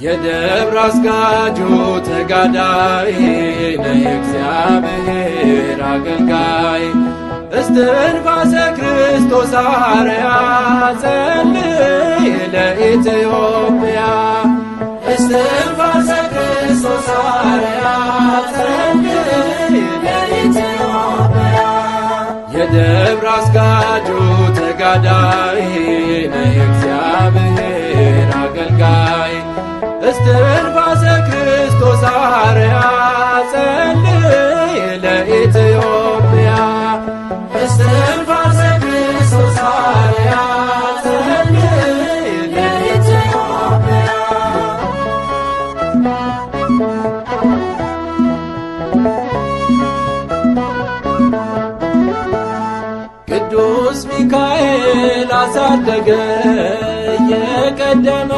የደብረ አስጋጁ ተጋዳይ ነህ እግዚአብሔር አገልጋይ እስትንፋሰ ክርስቶስ አርያ ጸልይ ለኢትዮጵያ እስትንፋሰ ክርስቶስ አርያ ጸልይ ለኢትዮጵያ የደብረ አስጋጁ ተጋዳይ ነህ እግዚአብሔር አገልጋይ እስትንፋሰ ክርስቶስ አርያ ጸልይ ለኢትዮጵያ እስትንፋሰ ክርስቶስ አርያ ጸልይ ለኢትዮጵያ ቅዱስ ሚካኤል አሳደገ የቀደመ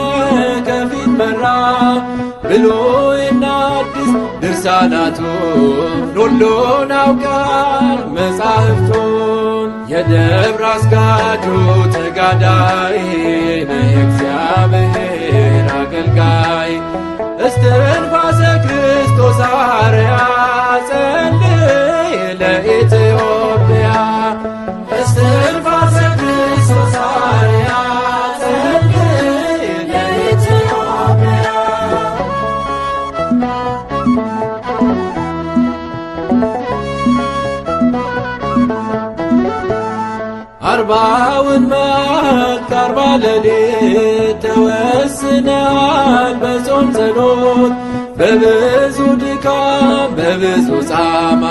ከፊት መራ ብሉይና አዲስ ድርሳናቱን ሁሉን አውቃል መጻሕፍቱን የደብረ አስጋጁ ተጋዳይ ነህ እግዚአብሔር አገልጋይ እስትንፋሰ ክርስቶስ አርያ ጸልይ ለኢትዮጵያ እስትንፋሰ ክርስቶስ አርያ አርባውን መዓልት አርባ ሌሊት ተወስነሃል በጾም ጸሎት በብዙ ድካም በብዙ ጻማ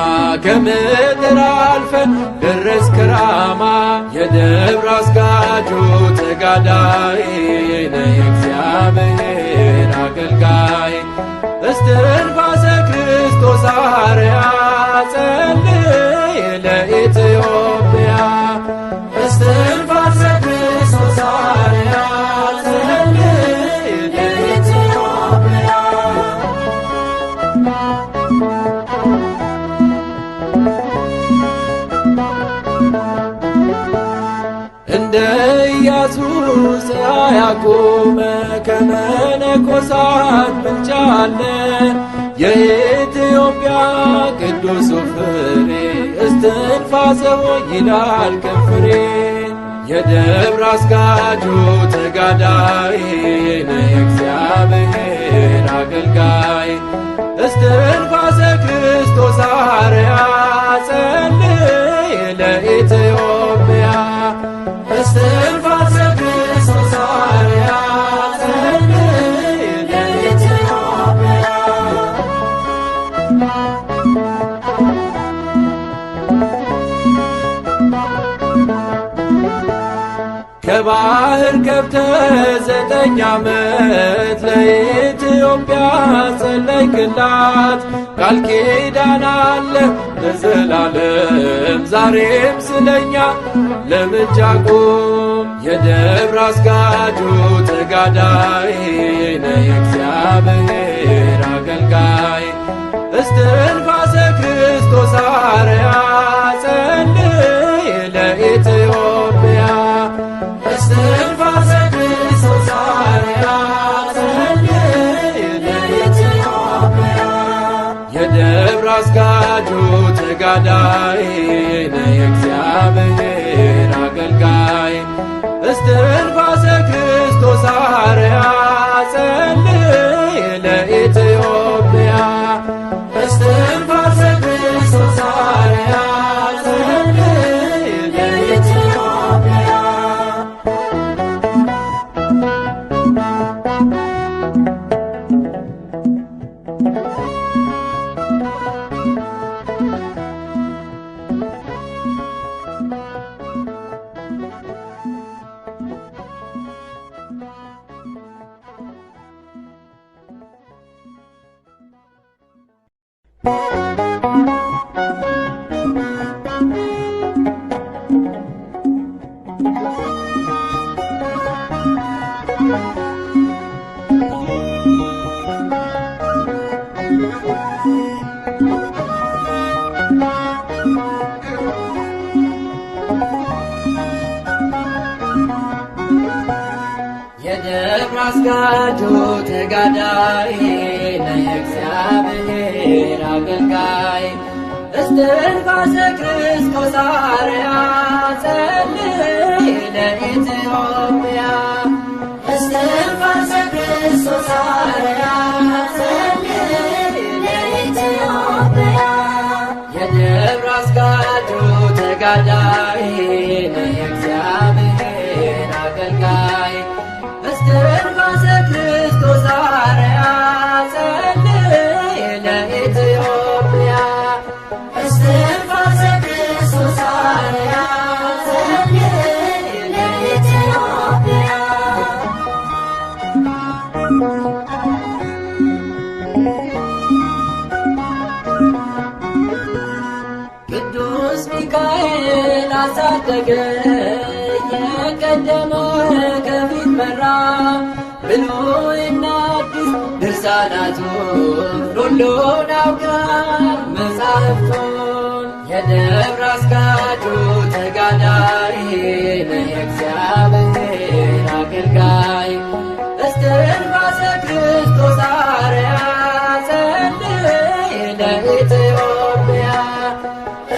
ከምድር አልፈን ደረስክ ራማ የደብረ አስጋጁ ተጋዳይ ነህ እግዚአብሔር አገልጋይ እስትንፋሰ ክርስቶስ አርያ ጸልይ ለኢትዮጵያ እስትንፋሰ ክርስቶስ አርያ ጸልይ ለኢትዮጵያ እንደ ኢያሱ ፀሐይ ያቆመ ከመነኮሳት ብልጫ አለ የኢትዮጵያ ቅዱሱ ፍሬ እስትንፋሰ ይላል ከንፈሬ የደብረ አስጋጁ ተጋዳይ ነህ እግዚአብሔር አገልጋይ እስትንፋሰ ክርስቶስ አርያ ጸልይ ለኢትዮጵያ እስትንፋሰ ክርስቶስ አርያ ጸልይ ለኢትዮጵያ ከባህር ገብተህ 9 ዓመት ለኢትዮጵያ ጸለይክላት ቃል ኪዳን አለ ለዘላለም ዛሬም ስለኛ ለምልጃ ቁም የደብረ አስጋጁ ተጋዳይ ነህ እግዚአብሔር አገልጋይ እስትንፋሰ ክርስቶስ አርያ ጸልይ ለኢትዮጵያ እስትንፋሰ ክርስቶስ አርያ ጸልይ ለኢትዮጵያ የደብረ አስጋጁ ተጋዳይ ነህ እግዚአብሔር አገልጋይ እስትንፋሰ ክርስቶስ አርያ ጸልይ ለኢትዮጵያ እስትንፋሰ ክርስቶስ አርያ ጸልይ ለኢትዮጵያ የደብረ አስጋጁ ተጋዳይ ለእግዚአብሔር አገልጋይ እስትንፋሰ ክርስቶስ አርያ ጸልይ ለኢትዮጵያ እስትንፋሰ ክርስቶስ አርያ ጸልይ ለኢትዮጵያ የደብረ አስጋጁ ተጋዳይ ለእግዚአብሔር አገልጋይ እስትንፋሰ ክርስቶስ አርያ ጸልይ ለኢትዮጵያ እስትንፋሰ ክርስቶስ አርያ ጸልይ ለኢትዮጵያ ቅዱስ ሚካኤል አሳደገኝ የቀደመ ከፊት መራ ብሉይና አዲስ ድርሳናቱን ሁሉን ያውቃል መጻሕፍቱን የደብረ አስጋጁ ተጋዳይ ለእግዚአብሔር አገልጋይ እስትንፋሰ ክርስቶስ አርያ ጸልይ ለኢትዮጵያ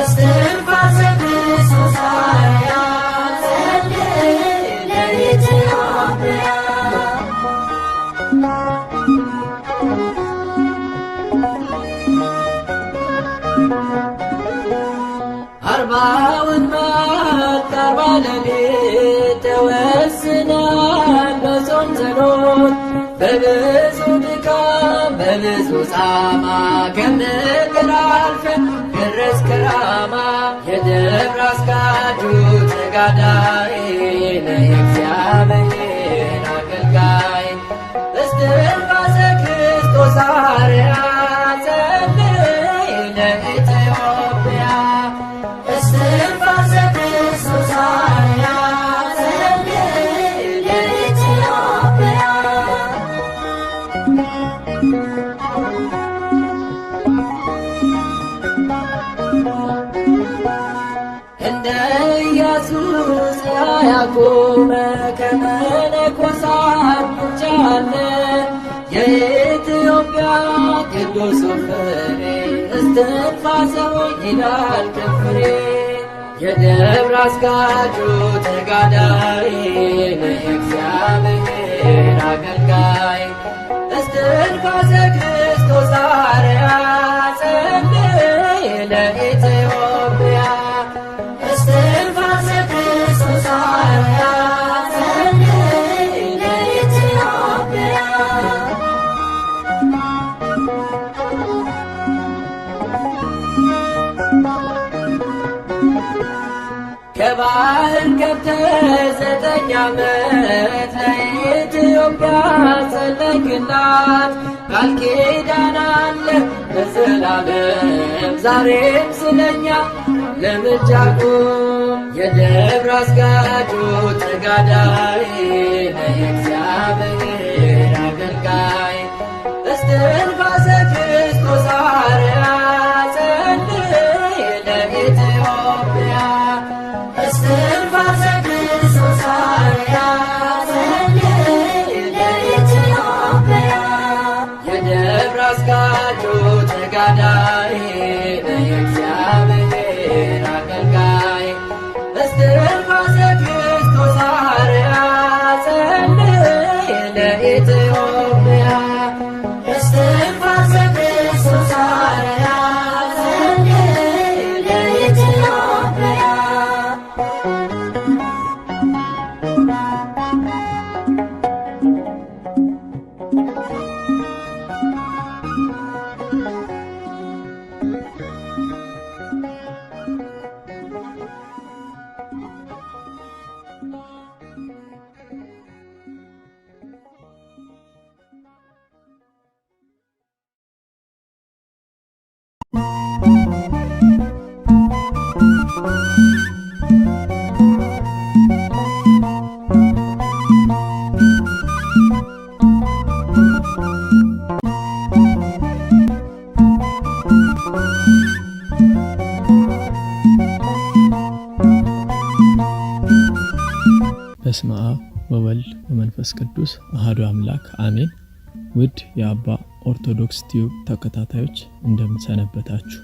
እስትንፋሰ ክርስቶስ አርያ ጸልይ ለኢትዮጵያ አርባውን መዓልት አርባ ሌሊት ተወስነዋል በጾም ጸሎት በብዙ ድካም በብዙ ጻማ ከምድር አልፈን ደረስክ ራማ የደብረ አስጋጁ ተጋዳይ ለእግዚአብሔር አገልጋይ እስትንፋሰ ክርስቶስ አርያ ጸልይ ለኢትዮጵያ እስትንፋሰ ክርስቶስ አርያ ጸልይ ለኢትዮጵያ እንደ ኢየሱስ ያዕቆብ ከመነኮሳት ውጭ አለ የኢትዮጵያ ቅዱስ ፍሬ እስትንፋሰ ይላል ከፍሬ የደብረ አስጋጁ ተጋዳይ ለእግዚአብሔር አገልጋይ እስትንፋሰ ክርስቶስ አርያ ጸልይ ለኢትዮጵያ እስትንፋሰ ክርስቶስ አርያ ጸልይ ለኢትዮጵያ ከባህር ገብተህ 9 ዓመት ለኢትዮጵያ ጸለይክላት ቃል ኪዳን አለ ለዘላለም ዛሬም ስለኛ ለምልጃ ቁም የደብረ አስጋጁ ተጋዳይ ለእግዚአብሔር አገልጋይ እስትንፋሰ ክርስቶስ አርያ ጸልይ ለኢትዮጵያ እስትንፋሰ ክርስቶስ አርያ ጸልይ ለኢትዮጵያ የደብረ አስጋጁ ተጋዳይ ለእግዚአብሔር አገልጋይ እስትንፋሰ ክርስቶስ አርያ ጸልይ ለኢትዮጵያ እስትንፋሰ ክርስቶስ አርያ ጸልይ ለኢትዮጵያ በስመ አብ ወወልድ ወመንፈስ ቅዱስ አሐዱ አምላክ አሜን። ውድ የአባ ኦርቶዶክስ ቲዩብ ተከታታዮች እንደምን ሰነበታችሁ?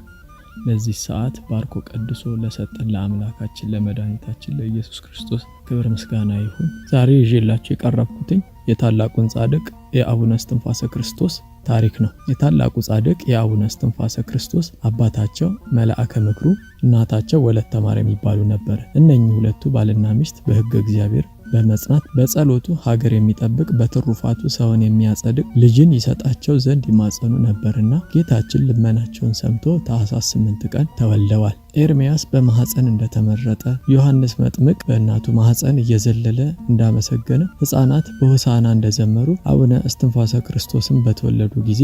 ለዚህ ሰዓት ባርኮ ቀድሶ ለሰጠን ለአምላካችን ለመድኃኒታችን ለኢየሱስ ክርስቶስ ክብር ምስጋና ይሁን። ዛሬ ይዤላችሁ የቀረብኩትኝ የታላቁን ጻድቅ የአቡነ እስትንፋሰ ክርስቶስ ታሪክ ነው። የታላቁ ጻድቅ የአቡነ እስትንፋሰ ክርስቶስ አባታቸው መልአከ ምክሩ፣ እናታቸው ወለተ ማርያም ይባሉ ነበር። እነኚህ ሁለቱ ባልና ሚስት በሕገ እግዚአብሔር በመጽናት በጸሎቱ ሀገር የሚጠብቅ በትሩፋቱ ሰውን የሚያጸድቅ ልጅን ይሰጣቸው ዘንድ ይማጸኑ ነበርና ጌታችን ልመናቸውን ሰምቶ ታኅሳስ 8 ቀን ተወልደዋል። ኤርምያስ በማኅፀን እንደተመረጠ፣ ዮሐንስ መጥምቅ በእናቱ ማኅፀን እየዘለለ እንዳመሰገነ፣ ሕፃናት በሆሳዕና እንደዘመሩ አቡነ እስትንፋሰ ክርስቶስን በተወለዱ ጊዜ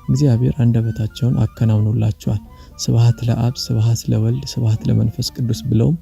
እግዚአብሔር አንደበታቸውን አከናውኖላቸዋል። ስብሐት ለአብ፣ ስብሐት ለወልድ፣ ስብሐት ለመንፈስ ቅዱስ ብለውም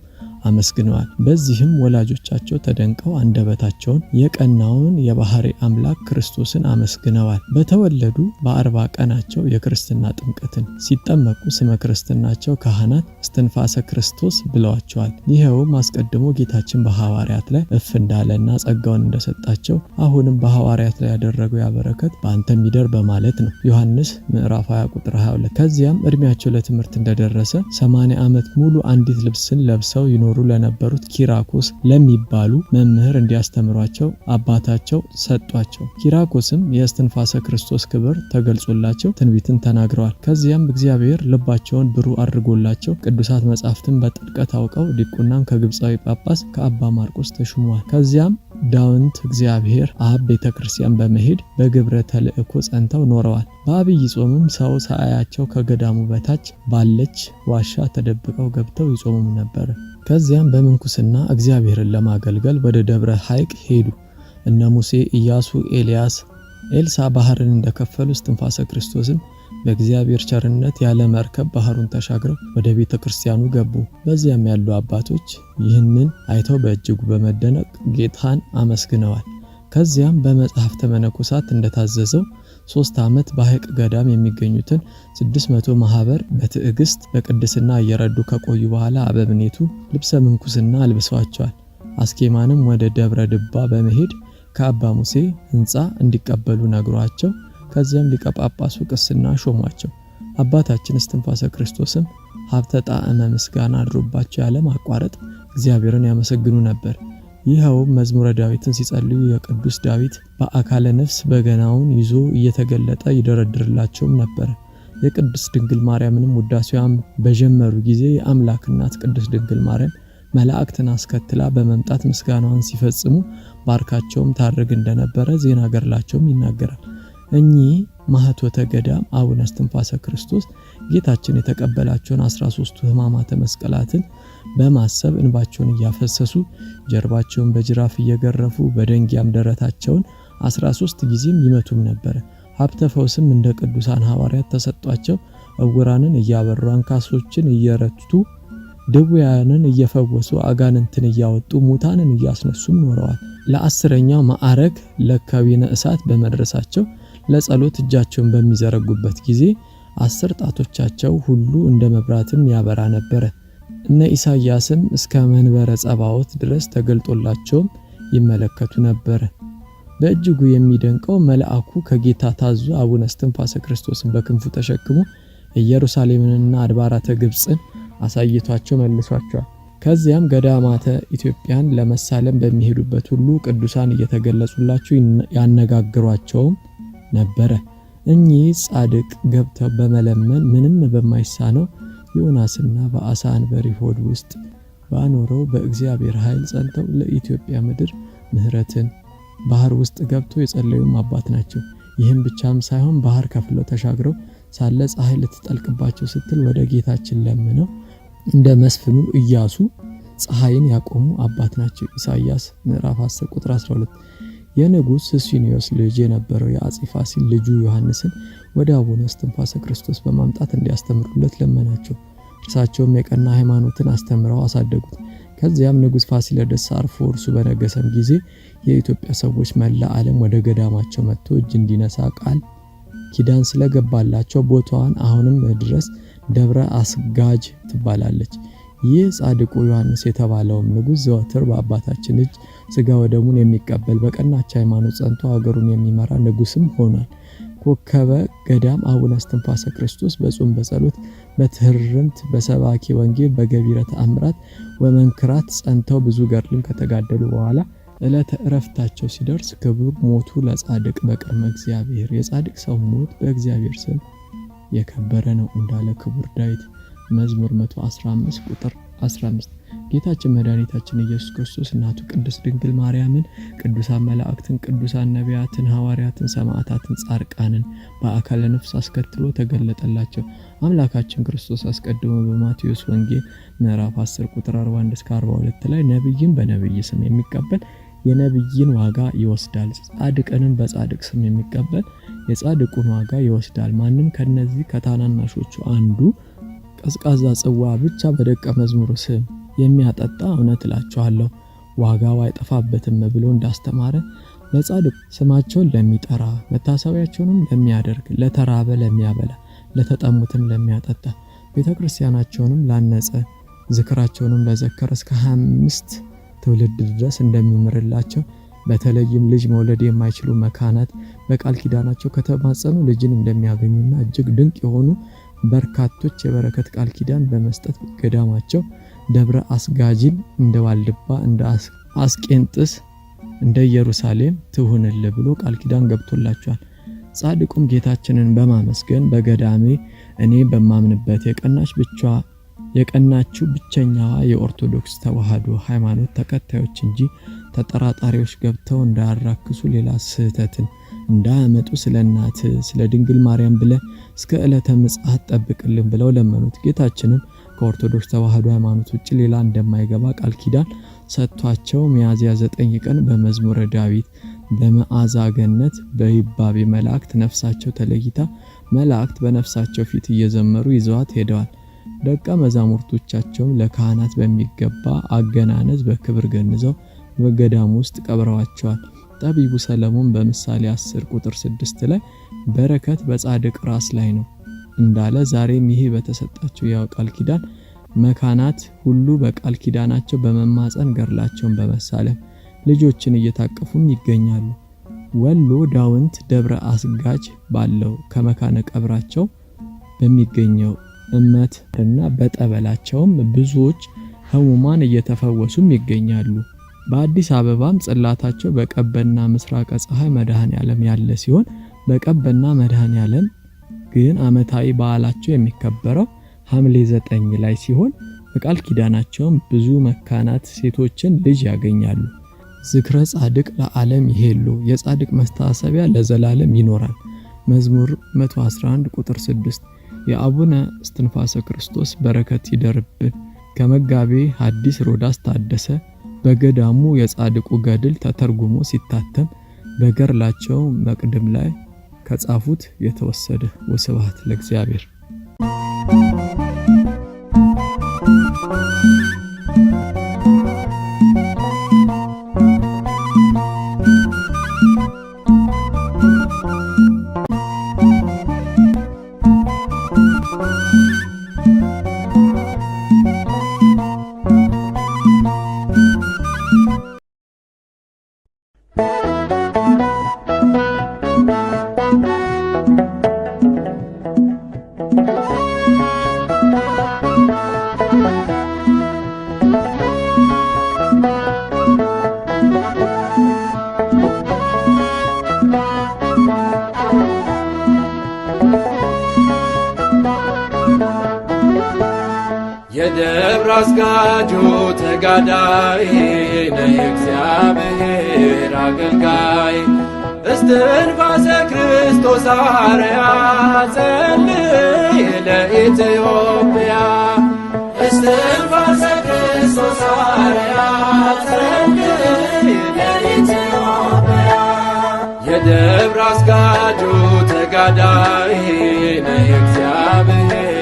አመስግነዋል። በዚህም ወላጆቻቸው ተደንቀው አንደበታቸውን የቀናውን የባህሪ አምላክ ክርስቶስን አመስግነዋል። በተወለዱ በ40 ቀናቸው የክርስትና ጥምቀትን ሲጠመቁ ስመ ክርስትናቸው ካህናት እስትንፋሰ ክርስቶስ ብለዋቸዋል። ይኸውም አስቀድሞ ጌታችን በሐዋርያት ላይ እፍ እንዳለና ጸጋውን እንደሰጣቸው አሁንም በሐዋርያት ላይ ያደረገው ያበረከት በአንተ ሚደር በማለት ነው። ዮሐንስ ምዕራፍ 20 ቁጥር 22። ከዚያም እድሜያቸው ለትምህርት እንደደረሰ 80 ዓመት ሙሉ አንዲት ልብስን ለብሰው ይኖሩ ለነበሩት ኪራኮስ ለሚባሉ መምህር እንዲያስተምሯቸው አባታቸው ሰጧቸው። ኪራኮስም የእስትንፋሰ ክርስቶስ ክብር ተገልጾላቸው ትንቢትን ተናግረዋል። ከዚያም እግዚአብሔር ልባቸውን ብሩህ አድርጎላቸው ቅዱሳት መጻሕፍትን በጥልቀት አውቀው ዲቁናም ከግብፃዊ ጳጳስ ከአባ ማርቆስ ተሹመዋል። ከዚያም ዳውንት እግዚአብሔር አብ ቤተክርስቲያን በመሄድ በግብረ ተልእኮ ጸንተው ኖረዋል። በአብይ ጾምም ሰው ሳያቸው ከገዳሙ በታች ባለች ዋሻ ተደብቀው ገብተው ይጾሙም ነበር። ከዚያም በምንኩስና እግዚአብሔርን ለማገልገል ወደ ደብረ ሐይቅ ሄዱ። እነ ሙሴ፣ ኢያሱ፣ ኤልያስ፣ ኤልሳ ባህርን እንደከፈሉ እስትንፋሰ ክርስቶስም በእግዚአብሔር ቸርነት ያለ መርከብ ባህሩን ተሻግረው ወደ ቤተ ክርስቲያኑ ገቡ። በዚያም ያሉ አባቶች ይህንን አይተው በእጅጉ በመደነቅ ጌታን አመስግነዋል። ከዚያም በመጽሐፍተ መነኮሳት እንደታዘዘው 3 ዓመት በሐይቅ ገዳም የሚገኙትን 600 ማህበር በትዕግስት በቅድስና እየረዱ ከቆዩ በኋላ አበምኔቱ ልብሰ ምንኩስና አልብሰዋቸዋል። አስኬማንም ወደ ደብረ ድባ በመሄድ ከአባ ሙሴ ሕንጻ እንዲቀበሉ ነግሯቸው ከዚያም ሊቀ ጳጳሱ ቅስና ሾሟቸው። አባታችን እስትንፋሰ ክርስቶስም ሀብተ ጣዕመ ምስጋና አድሮባቸው ያለ ማቋረጥ እግዚአብሔርን ያመሰግኑ ነበር። ይኸውም መዝሙረ ዳዊትን ሲጸልዩ የቅዱስ ዳዊት በአካለ ነፍስ በገናውን ይዞ እየተገለጠ ይደረድርላቸውም ነበር። የቅድስት ድንግል ማርያምንም ውዳሴዋን በጀመሩ ጊዜ የአምላክ እናት ቅድስት ድንግል ማርያም መላእክትን አስከትላ በመምጣት ምስጋናዋን ሲፈጽሙ ባርካቸውም ታርግ እንደነበረ ዜና ገድላቸውም ይናገራል። እኚህ ማኅቶተ ገዳም አቡነ እስትንፋሰ ክርስቶስ ጌታችን የተቀበላቸውን 13ቱ ሕማማተ መስቀላትን በማሰብ እንባቸውን እያፈሰሱ ጀርባቸውን በጅራፍ እየገረፉ በደንጊያም ደረታቸውን 13 ጊዜም ይመቱም ነበር። ሀብተ ፈውስም እንደ ቅዱሳን ሐዋርያት ተሰጧቸው። ዕውራንን እያበሩ አንካሶችን እየረቱ ድውያንን እየፈወሱ አጋንንትን እያወጡ ሙታንን እያስነሱም ኖረዋል። ለ10ኛው ማዕረግ ለከዊነ እሳት በመድረሳቸው ለጸሎት እጃቸውን በሚዘረጉበት ጊዜ 10 ጣቶቻቸው ሁሉ እንደ መብራትም ያበራ ነበረ። እነ ኢሳይያስም እስከ መንበረ ጸባዖት ድረስ ተገልጦላቸውም ይመለከቱ ነበር። በእጅጉ የሚደንቀው መልአኩ ከጌታ ታዞ አቡነ እስትንፋሰ ክርስቶስን በክንፉ ተሸክሞ ኢየሩሳሌምንና አድባራተ ግብፅን አሳይቷቸው መልሷቸዋል። ከዚያም ገዳማተ ኢትዮጵያን ለመሳለም በሚሄዱበት ሁሉ ቅዱሳን እየተገለጹላቸው ያነጋግሯቸውም ነበረ። እኚህ ጻድቅ ገብተው በመለመን ምንም በማይሳነው ዮናስና በአሳ አንበሪ ሆድ ውስጥ ባኖረው በእግዚአብሔር ኃይል ጸንተው ለኢትዮጵያ ምድር ምሕረትን ባህር ውስጥ ገብተው የጸለዩም አባት ናቸው። ይህም ብቻም ሳይሆን ባህር ከፍለው ተሻግረው ሳለ ፀሐይ ልትጠልቅባቸው ስትል ወደ ጌታችን ለምነው እንደ መስፍኑ ኢያሱ ፀሐይን ያቆሙ አባት ናቸው። ኢሳይያስ ምዕራፍ 10 ቁጥር 12። የንጉሥ ሱስንዮስ ልጅ የነበረው የአጼ ፋሲል ልጁ ዮሐንስን ወደ አቡነ እስትንፋሰ ክርስቶስ በማምጣት እንዲያስተምሩለት ለመናቸው። እርሳቸውም የቀና ሃይማኖትን አስተምረው አሳደጉት። ከዚያም ንጉሥ ፋሲለደስ አርፎ እርሱ በነገሰም ጊዜ የኢትዮጵያ ሰዎች መላ ዓለም ወደ ገዳማቸው መጥቶ እጅ እንዲነሳ ቃል ኪዳን ስለገባላቸው ቦታዋን አሁንም ድረስ ደብረ አስጋጅ ትባላለች። ይህ ጻድቁ ዮሐንስ የተባለው ንጉስ ዘወትር በአባታችን እጅ ስጋ ወደሙን የሚቀበል በቀናች ሃይማኖት ጸንቶ ሀገሩን የሚመራ ንጉስም ሆኗል። ኮከበ ገዳም አቡነ እስትንፋሰ ክርስቶስ በጾም በጸሎት በትህርምት በሰባኪ ወንጌል በገቢረ ተአምራት ወመንክራት ጸንተው ብዙ ገድልን ከተጋደሉ በኋላ ዕለተ ዕረፍታቸው ሲደርስ ክቡር ሞቱ ለጻድቅ በቅድመ እግዚአብሔር። የጻድቅ ሰው ሞት በእግዚአብሔር ስም የከበረ ነው እንዳለ ክቡር ዳዊት መዝሙር 115 ቁጥር 15። ጌታችን መድኃኒታችን ኢየሱስ ክርስቶስ እናቱ ቅድስት ድንግል ማርያምን፣ ቅዱሳን መላእክትን፣ ቅዱሳን ነቢያትን፣ ሐዋርያትን፣ ሰማዕታትን፣ ጻድቃንን በአካለ ነፍስ አስከትሎ ተገለጠላቸው። አምላካችን ክርስቶስ አስቀድሞ በማቴዎስ ወንጌል ምዕራፍ 10 ቁጥር 41 እስከ 42 ላይ ነብይን በነብይ ስም የሚቀበል የነብይን ዋጋ ይወስዳል፣ ጻድቅንም በጻድቅ ስም የሚቀበል የጻድቁን ዋጋ ይወስዳል። ማንም ከነዚህ ከታናናሾቹ አንዱ ቀዝቃዛ ጽዋ ብቻ በደቀ መዝሙሩ ስም የሚያጠጣ እውነት እላችኋለሁ ዋጋው አይጠፋበትም ብሎ እንዳስተማረ ለጻድቅ ስማቸውን ለሚጠራ መታሰቢያቸውንም ለሚያደርግ ለተራበ ለሚያበላ ለተጠሙትም ለሚያጠጣ ቤተክርስቲያናቸውንም ላነጸ ዝክራቸውንም ለዘከረ እስከ 25 ትውልድ ድረስ እንደሚምርላቸው በተለይም ልጅ መውለድ የማይችሉ መካናት በቃል ኪዳናቸው ከተማጸኑ ልጅን እንደሚያገኙና እጅግ ድንቅ የሆኑ በርካቶች የበረከት ቃል ኪዳን በመስጠት ገዳማቸው ደብረ አስጋጂን እንደ ዋልድባ እንደ አስቄንጥስ እንደ ኢየሩሳሌም ትሁንል ብሎ ቃል ኪዳን ገብቶላቸዋል። ጻድቁም ጌታችንን በማመስገን በገዳሜ እኔ በማምንበት የቀናችው ብቸኛዋ የኦርቶዶክስ ተዋህዶ ሃይማኖት ተከታዮች እንጂ ተጠራጣሪዎች ገብተው እንዳያራክሱ ሌላ ስህተትን እንዳያመጡ ስለናት ስለ ድንግል ማርያም ብለ እስከ ዕለተ ምጽአት ጠብቅልን ብለው ለመኑት። ጌታችንም ከኦርቶዶክስ ተዋህዶ ሃይማኖት ውጪ ሌላ እንደማይገባ ቃል ኪዳን ሰጥቷቸው ሚያዝያ 9 ቀን በመዝሙረ ዳዊት በመዓዛ ገነት በይባቤ መላእክት ነፍሳቸው ተለይታ መላእክት በነፍሳቸው ፊት እየዘመሩ ይዘዋት ሄደዋል። ደቀ መዛሙርቶቻቸውም ለካህናት በሚገባ አገናነዝ በክብር ገንዘው በገዳም ውስጥ ቀብረዋቸዋል። ጠቢቡ ሰለሞን በምሳሌ 10 ቁጥር 6 ላይ በረከት በጻድቅ ራስ ላይ ነው እንዳለ ዛሬም ይሄ በተሰጣቸው ያው ቃል ኪዳን መካናት ሁሉ በቃል ኪዳናቸው በመማፀን ገርላቸውን በመሳለም ልጆችን እየታቀፉም ይገኛሉ። ወሎ ዳውንት ደብረ አስጋጅ ባለው ከመካነ ቀብራቸው በሚገኘው እመት እና በጠበላቸውም ብዙዎች ህሙማን እየተፈወሱም ይገኛሉ። በአዲስ አበባም ጽላታቸው በቀበና ምስራቀ ፀሐይ መድኃኔዓለም ያለ ሲሆን በቀበና መድኃኔዓለም ግን አመታዊ በዓላቸው የሚከበረው ሐምሌ 9 ላይ ሲሆን በቃል ኪዳናቸውም ብዙ መካናት ሴቶችን ልጅ ያገኛሉ። ዝክረ ጻድቅ ለዓለም ይሄሉ የጻድቅ መስታሰቢያ ለዘላለም ይኖራል። መዝሙር 111 ቁጥር 6። የአቡነ እስትንፋሰ ክርስቶስ በረከት ይደርብን። ከመጋቤ ሐዲስ ሮዳስ ታደሰ በገዳሙ የጻድቁ ገድል ተተርጉሞ ሲታተም በገርላቸው መቅድም ላይ ከጻፉት የተወሰደ። ወስብሐት ለእግዚአብሔር። የደብረ አስጋጁ ተጋዳይ ነህ እግዚአብሔር አገልጋይ እስትንፋሰ ክርስቶስ አርያ ጸልይ ለኢትዮጵያ እስትንፋሰ ክርስቶስ አርያ ጸልይ ለኢትዮጵያ የደብረ አስጋጁ ተጋዳይ ነህ እግዚአብሔር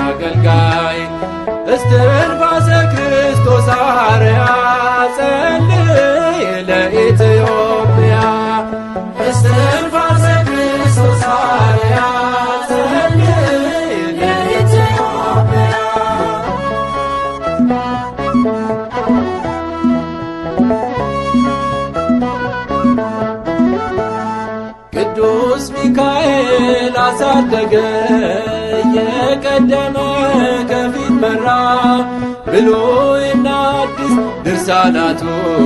አገልጋይ እስትንፋሰ ክርስቶስ አርያ ጸልይ ለኢትዮጵያ እስትንፋሰ ክርስቶስ አርያ ጸልይ ለኢትዮጵያ ታደገ የቀደመ ከፊት መራ ብሉይና አዲስ ድርሳናቱን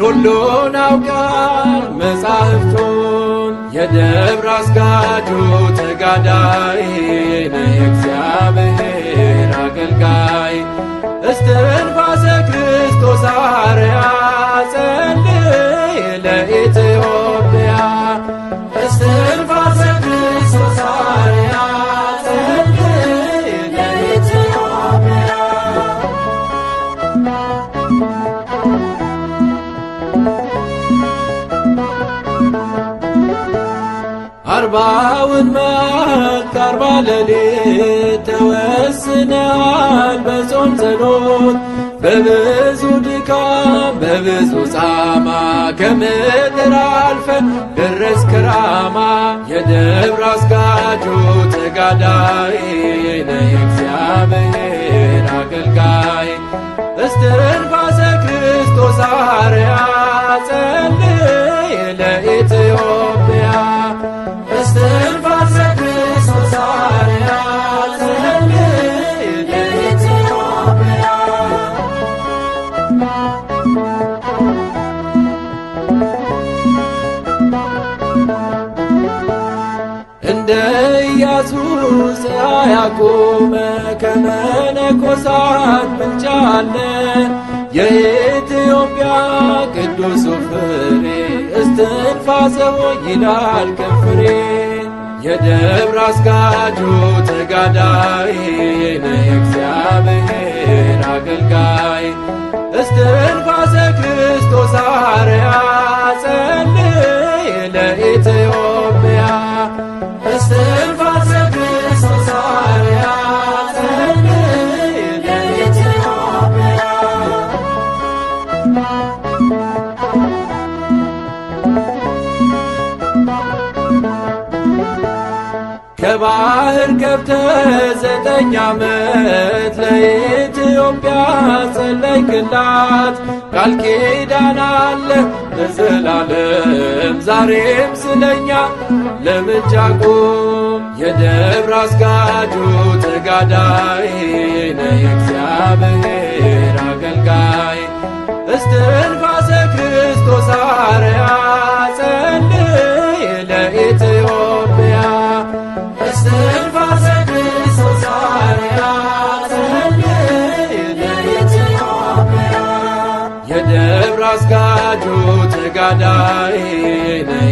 ሁሉን አውቃል መጻሕፍቱን። የደብር አስጋጁ ተጋዳይ ነህ የእግዚአብሔር አገልጋይ እስትንፋሰ ክርስቶስ አርያ ጸልይ ለኢትዮጵያ እስትንፋሰ ክርስቶስ አርያ ጸልይ ለኢትዮጵያ። አርባውን መዓልት አርባ ሌሊት ተወስነሃል በጾም ጸሎት በብዙ ድካም በብዙ ጻማ ከምድር አልፈ ደረስክ ራማ። የደብር አስጋጁ ተጋዳይ ነህ የእግዚአብሔር አገልጋይ እስትንፋሰ ክርስቶስ አርያ ጸልይ ለኢትዮጵያ እስትንፋሰ ክርስቶስ አርያ ጸልይ ለኢትዮጵያ። እንደ ኢያሱ ፀሐይ አቆመ ከመነኮሳት ብልጫ አለ የኢትዮጵያ ቅዱሱ ፍሬ እስትንፋሰ ይላል ከንፈሬ። የደብር አስጋጁ ተጋዳይ ነህ የእግዚአብሔር አገልጋይ እስትንፋሰ ክርስቶስ አርያ ጸልይ ለኢትዮጵያ እስትንፋሰ ክርስቶስ አርያ ጸልይ ለኢትዮጵያ። ከባህር ገብተህ 9 ዓመት ለኢትዮጵያ ጸለይክላት ቃል ኪዳን አለ ለዘላለም ዛሬም ስለኛ ለምልጃ ቁም። የደብር አስጋጁ ተጋዳይ ነህ የእግዚአብሔር አገልጋይ እስትንፋሰ ክርስቶስ አርያ ጸልይ ለኢትዮጵያ እስትንፋሰ ክርስቶስ አርያ ጸልይ ለኢትዮጵያ። የደብር አስጋጁ ተጋዳይ ነህ